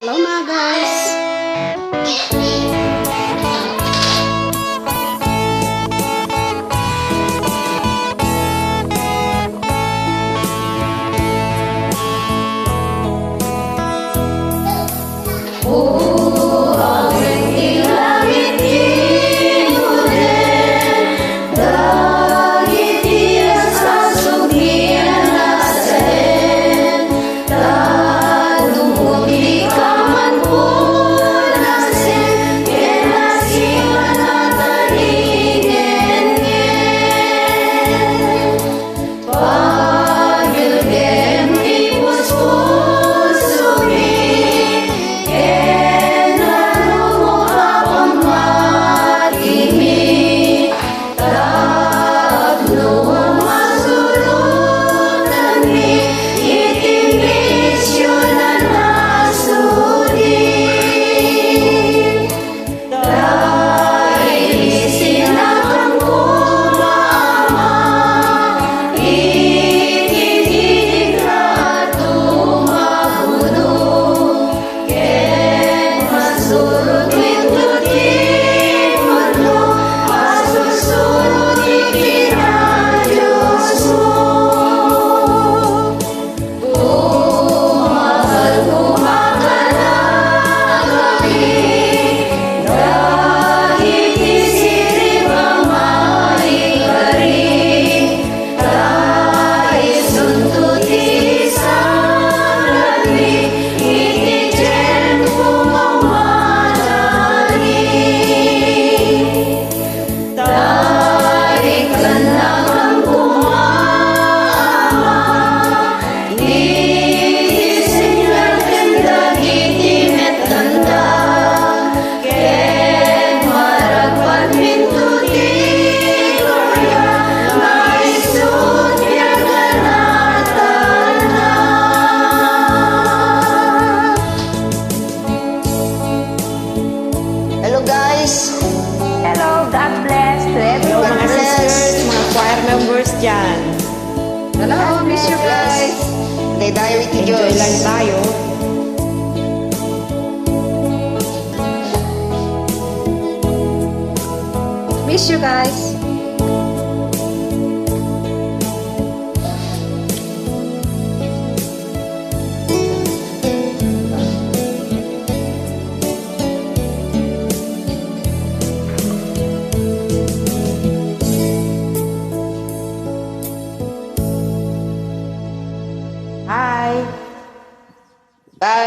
Hello mga guys! Hello guys! Hello, God bless to everyone. Mga sisters, mga choir members dyan. Hello, miss you guys! Play Diary to Enjoy Joyce. lang tayo. Miss you guys!